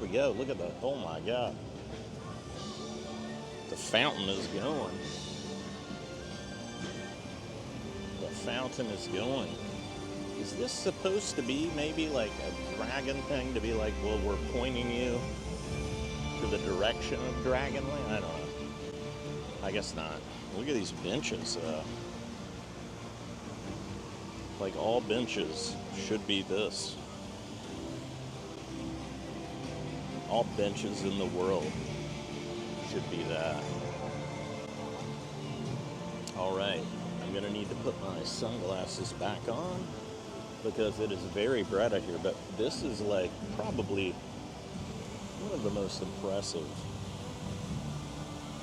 we go. Look at the, oh my God. The fountain is going. The fountain is going. Is this supposed to be maybe like a dragon thing? To be like, well, we're pointing you to the direction of Dragonland? I don't know. I guess not. Look at these benches. Like all benches should be this. All benches in the world should be that. All right, I'm gonna need to put my sunglasses back on because it is very bright out here, but this is like probably one of the most impressive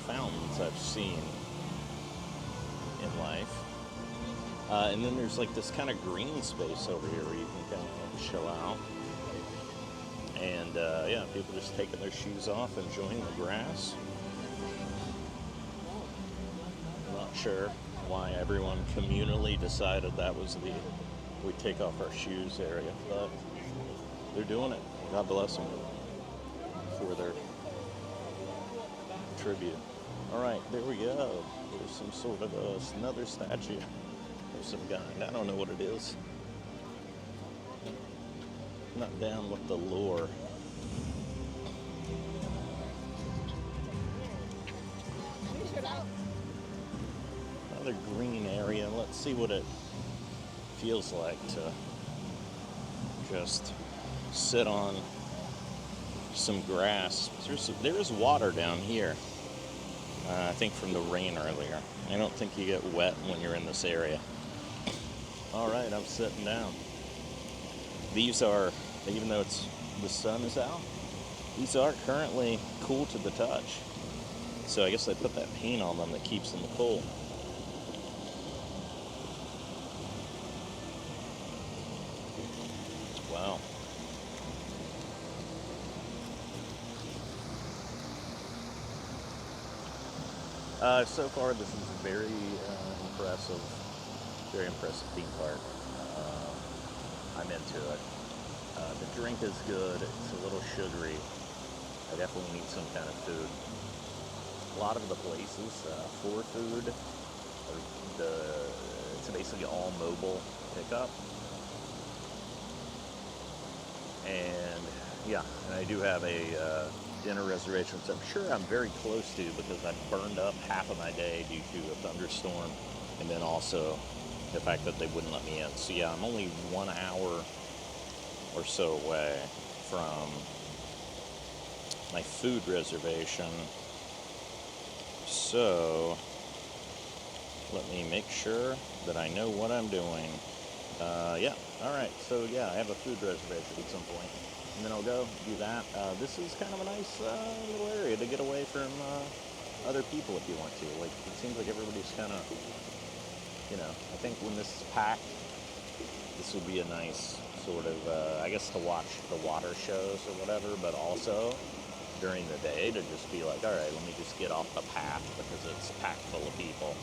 fountains I've seen in life. And then there's like this kind of green space over here where you can kind of like chill out. And yeah, people just taking their shoes off, enjoying the grass. I'm not sure why everyone communally decided that was the we take off our shoes area, but they're doing it. God bless them for their tribute. All right, there we go. There's some sort of another statue of some guy. I don't know what it is. Not down with the lore. Another green area. Let's see what it feels like to just sit on some grass. There is water down here. I think from the rain earlier. I don't think you get wet when you're in this area. All right, I'm sitting down. These are, even though the sun is out, these are currently cool to the touch. So I guess they put that paint on them that keeps them cool. Wow. So far, this is a very impressive theme park. I'm into it. The drink is good. It's a little sugary. I definitely need some kind of food. A lot of the places for food, it's basically all mobile pickup. And yeah, and I do have a dinner reservation, which I'm sure I'm very close to because I burned up half of my day due to a thunderstorm, and then also the fact that they wouldn't let me in. So yeah, I'm only 1 hour or so away from my food reservation. So let me make sure that I know what I'm doing. Yeah, all right. So yeah, I have a food reservation at some point, and then I'll go do that. This is kind of a nice little area to get away from other people if you want to. Like, it seems like everybody's kind of, I think when this is packed, this would be a nice sort of, I guess, to watch the water shows or whatever, but also during the day to just be like, all right, let me just get off the path because it's packed full of people.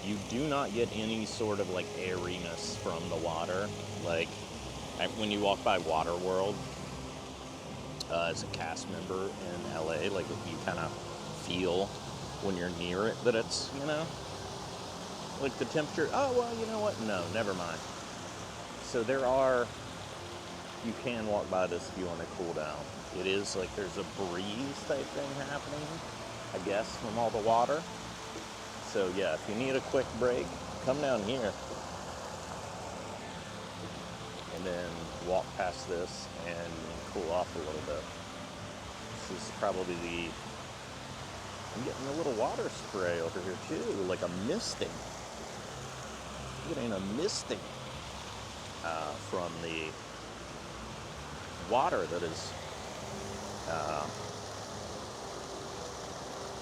You do not get any sort of like airiness from the water. Like when you walk by Water World as a cast member in LA, like you kind of feel when you're near it that it's, like the temperature. Oh, well, you know what? No, never mind. So you can walk by this if you want to cool down. It is like there's a breeze type thing happening, I guess, from all the water. So yeah, if you need a quick break, come down here and then walk past this and cool off a little bit. This is probably I'm getting a little water spray over here too, like a misting. I'm getting a misting from the water that is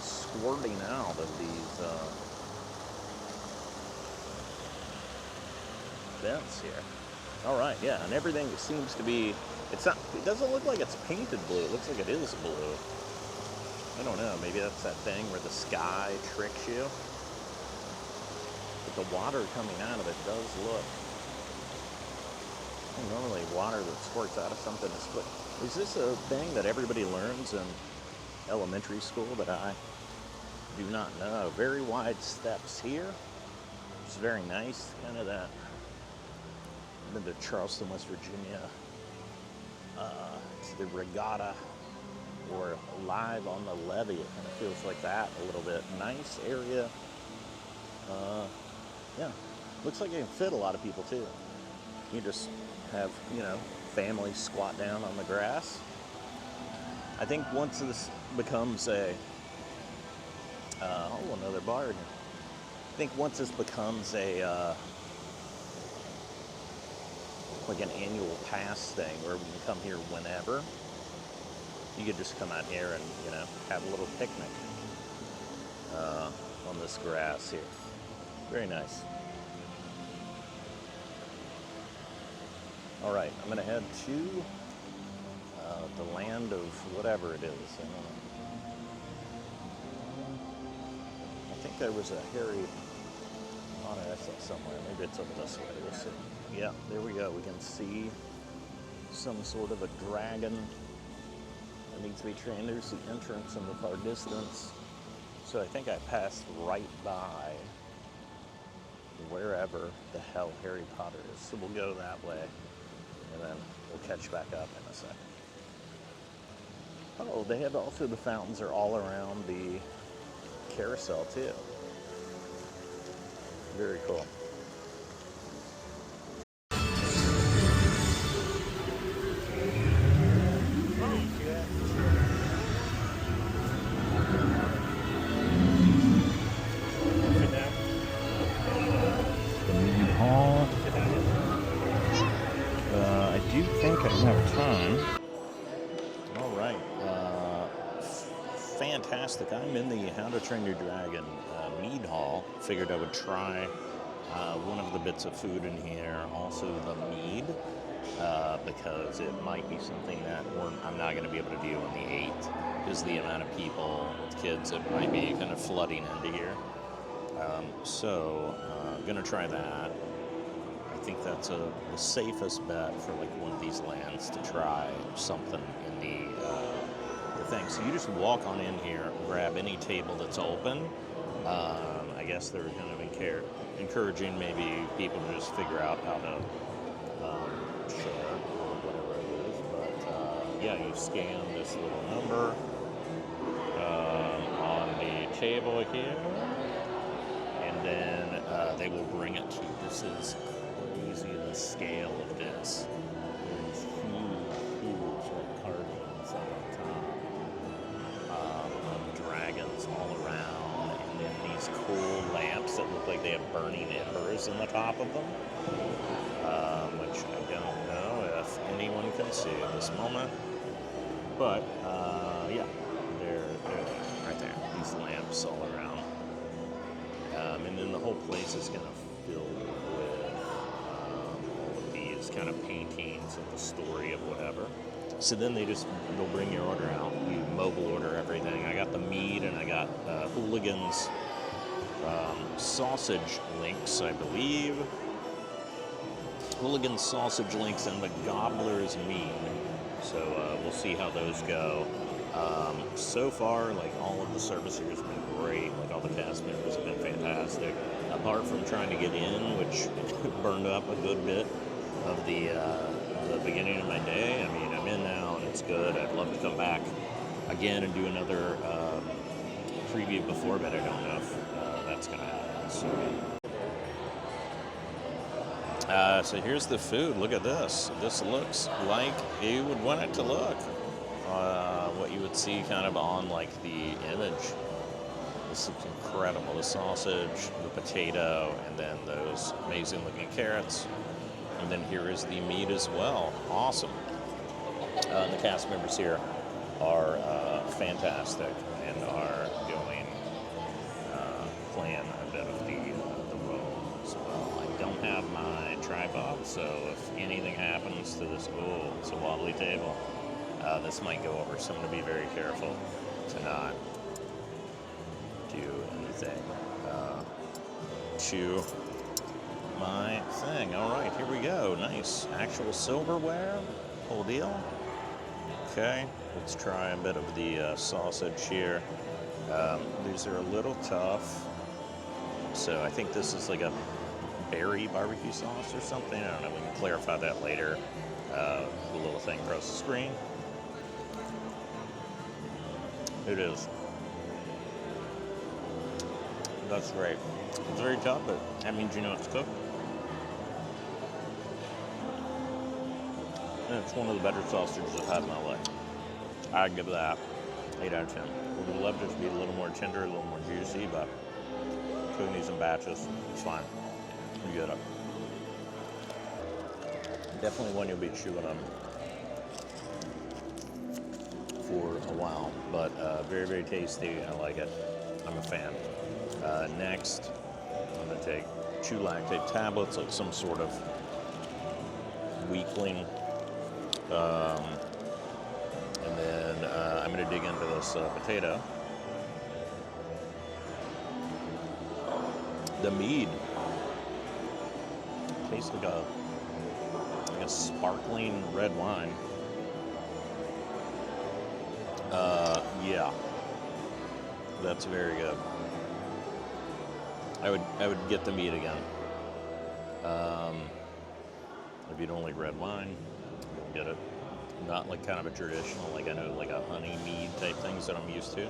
squirting out of these vents here. All right, yeah, and everything seems to be, it doesn't look like it's painted blue. It looks like it is blue. I don't know, maybe that's that thing where the sky tricks you. But the water coming out of it does look, normally water that squirts out of something is Is this a thing that everybody learns in elementary school that I do not know? Very wide steps here. It's very nice. Kind of that. I've been to Charleston, West Virginia. It's the regatta or live on the levee. It kind of feels like that a little bit. Nice area. Yeah, looks like it can fit a lot of people too. You just have, families squat down on the grass. I think once this becomes another bar here. I think once this becomes like an annual pass thing where we can come here whenever, you could just come out here and, have a little picnic on this grass here. Very nice. All right, I'm gonna head to the land of whatever it is. I think there was a Harry Potter I saw somewhere. Maybe it's over this way. We'll see. Yeah, there we go. We can see some sort of a dragon that needs to be trained. There's the entrance in the far distance. So I think I passed right by wherever the hell Harry Potter is. So we'll go that way, and then we'll catch back up in a second. Oh, they have also the fountains are all around the carousel too. Very cool. The Mead Hall. I do think I have time. All right. Fantastic. I'm in the How to Train Your Dragon Mead Hall. Figured I would try one of the bits of food in here, also the mead, because it might be something that I'm not going to be able to do on the 8th, because the amount of people with kids that might be kind of flooding into here. So I'm going to try that. I think that's the safest bet for like one of these lands to try something in the thing. So you just walk on in here, grab any table that's open. I guess they're kind of encouraging maybe people to just figure out how to share or whatever it is. But yeah, you scan this little number on the table here, and then they will bring it to you. This is crazy, the scale of this. There's huge like carvings up on top of dragons all around, and then these cool lamps that look like they have burning embers in the top of them, which I don't know if anyone can see at this moment, but yeah, they're right there, these lamps all around. And then the whole place is kind of filled with all of these kind of paintings of the story of whatever. So then they'll bring your order out. You mobile order everything. I got the mead and I got Hooligans sausage links, I believe. Hooligans sausage links and the Gobbler's mead. So we'll see how those go. So far, like, all of the service here has been great. Like, all the cast members have been fantastic. Apart from trying to get in, which burned up a good bit of the beginning of my day. I mean, I'm in now and it's good. I'd love to come back again and do another preview before, but I don't know if that's going to happen. So here's the food. Look at this. This looks like you would want it to look. What you would see kind of on like the image. This looks incredible. The sausage, the potato, and then those amazing looking carrots. And then here is the meat as well. Awesome. The cast members here are fantastic and are playing a bit of the role as well. I don't have my tripod, so if anything happens to this, it's a wobbly table. This might go over, so I'm going to be very careful to not do anything to my thing. All right, here we go. Nice. Actual silverware. Whole deal. Okay, let's try a bit of the sausage here. These are a little tough, so I think this is like a berry barbecue sauce or something. I don't know, we can clarify that later. The little thing across the screen. It is. That's great. It's very tough, but that means you know it's cooked. And it's one of the better sausages I've had in my life. I'd give that 8 out of 10. Would love it to be a little more tender, a little more juicy, but cooking these in batches, it's fine. You get it. Definitely one you'll be chewing on for a while, but very, very tasty. I like it. I'm a fan. Next, I'm going to take 2 lactate tablets, like some sort of weakling. And then I'm going to dig into this potato. The Mead tastes like a sparkling red wine. Yeah, that's very good. I would get the Mead again. If you don't like red wine, don't get it. Not like kind of a traditional, like I know, like a honey mead type things that I'm used to.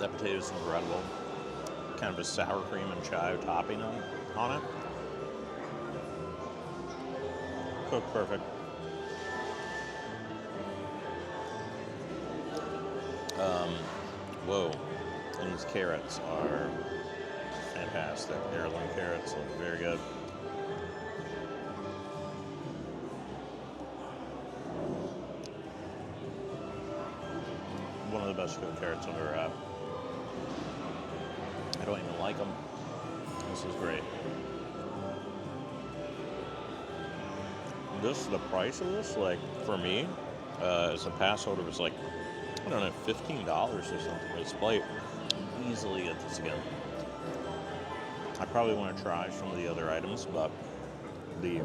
That potato is incredible. Kind of a sour cream and chive topping on it. Cooked perfect. Whoa. And these carrots are fantastic. Heirloom carrots look very good. One of the best cooked carrots I've ever had. I don't even like them. This is great. The price of this, like for me, as a pass holder, was like, I don't know, $15 or something for this plate. Easily get this again. I probably want to try some of the other items, but this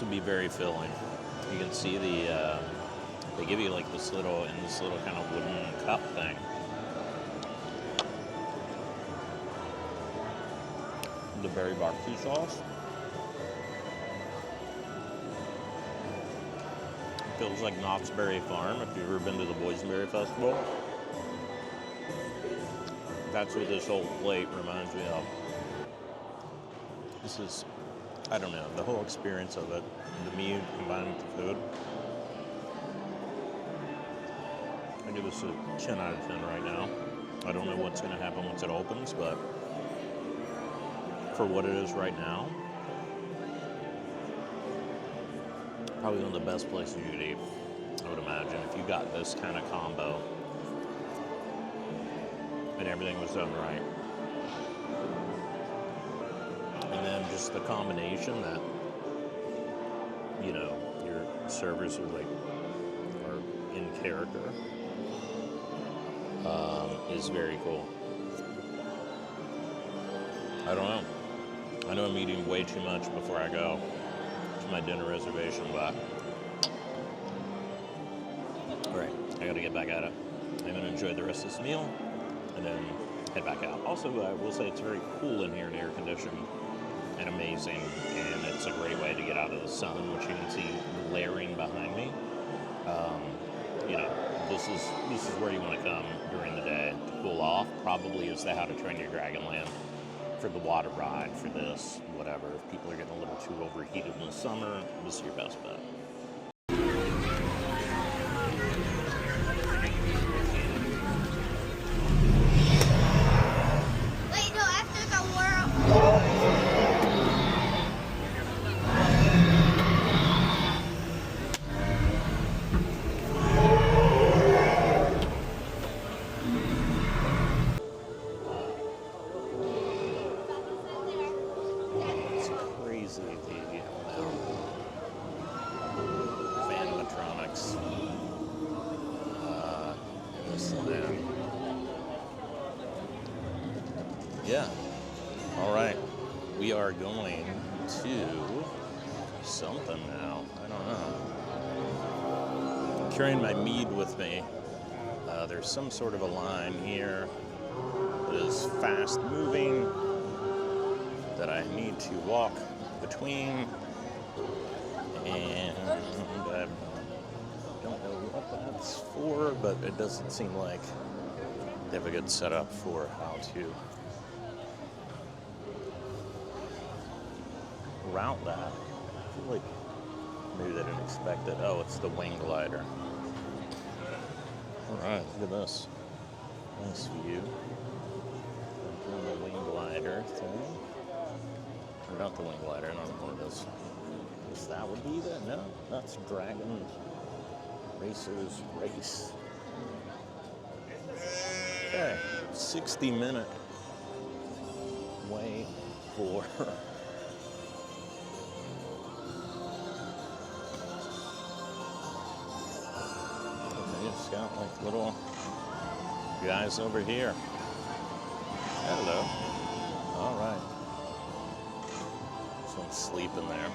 would be very filling. You can see they give you like this little kind of wooden cup thing. The berry barbecue sauce. Feels like Knott's Berry Farm, if you've ever been to the Boysenberry Festival. That's what this whole plate reminds me of. This is, I don't know, the whole experience of it, the meat combined with the food. I give this a 10 out of 10 right now. I don't know what's going to happen once it opens, but for what it is right now, probably one of the best places you could eat, I would imagine, if you got this kind of combo and everything was done right. And then just the combination that, you know, your servers are in character is very cool. I don't know. I know I'm eating way too much before I go to my dinner reservation, but all right, I gotta get back at it. I'm gonna enjoy the rest of this meal and then head back out. Also, I will say it's very cool in here and air conditioned and amazing, and it's a great way to get out of the sun, which you can see glaring behind me. You know, this is where you want to come during the day to cool off. Probably is the How to Train Your Dragon Land for the water ride, for this, whatever. If people are getting a little too overheated in the summer, this is your best bet. Wait, no, after the world. It's crazy, the yeah. All right. We are going to something now. I don't know. I'm carrying my Mead with me. There's some sort of a line here that is fast moving that I need to walk between, and I don't know what that's for, but it doesn't seem like they have a good setup for how to route that. I feel like maybe they didn't expect it. Oh, it's the wing glider. All right, look at this. Nice view. Doing the wing glider thing. Or not the wing glider, I don't know what it is. Guess that would be that? No, that's Dragon Racers Race. Okay, 60-minute wait for it's got like little guys over here. Hello. All right. Someone's sleeping there.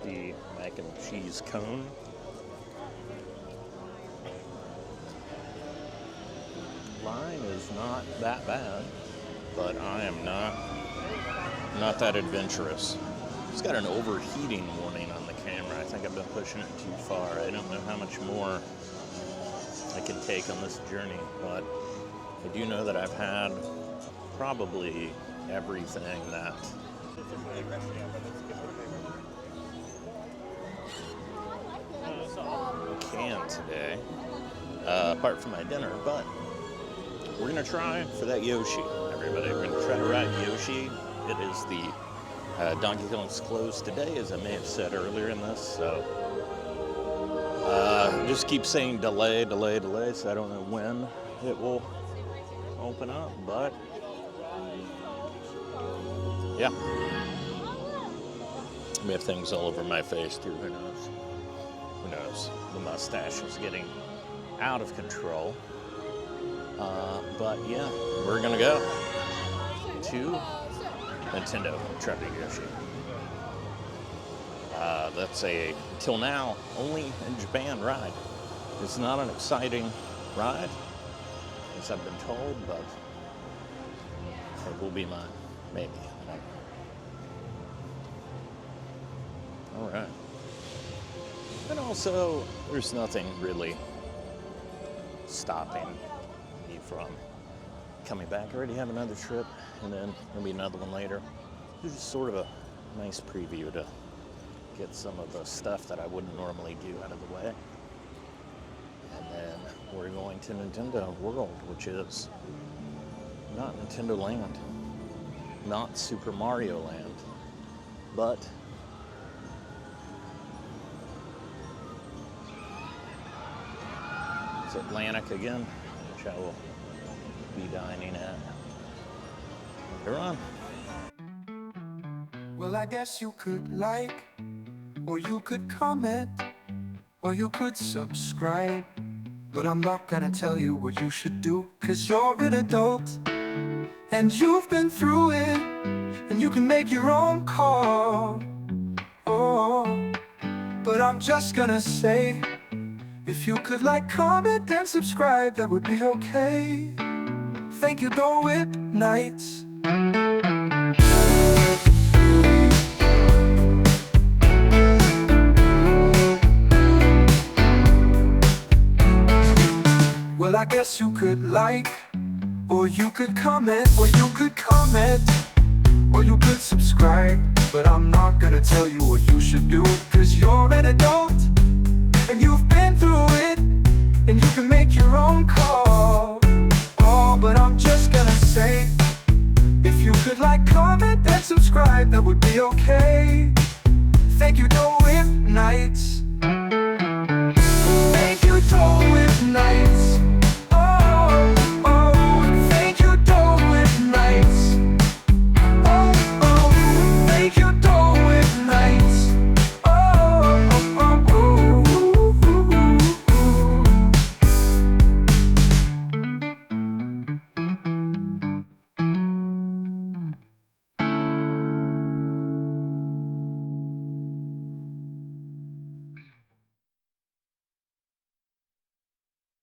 The mac and cheese cone. Line is not that bad, but I am not that adventurous. It's got an overheating warning on the camera. I think I've been pushing it too far. I don't know how much more I can take on this journey, but I do know that I've had probably everything that can today, apart from my dinner, but we're gonna try for that Yoshi, everybody. We're gonna try to ride Yoshi. It is the Donkey Kong's closed today, as I may have said earlier in this, so just keep saying delay, delay, delay, so I don't know when it will open up, but yeah. I may have things all over my face too, who knows? Who knows? The mustache is getting out of control. But yeah, we're gonna go to Nintendo try to Yoshi. That's a, till now, only in Japan ride. It's not an exciting ride, as I've been told, but it will be mine, maybe. All right. And also, there's nothing really stopping me from coming back. I already have another trip, and then there'll be another one later. It's just sort of a nice preview to get some of the stuff that I wouldn't normally do out of the way. And then we're going to Nintendo World, which is not Nintendo Land, not Super Mario Land, but it's Atlantic again, which I will be dining at later on. Well, I guess you could like, or you could comment, or you could subscribe. But I'm not gonna tell you what you should do, 'cause you're an adult, and you've been through it, and you can make your own call. Oh, but I'm just gonna say, if you could like, comment, and subscribe, that would be okay. Thank you, Go Whip Nights. Well, I guess you could like, or you could comment, or you could comment, or you could subscribe. But I'm not gonna tell you what you should do, 'cause you're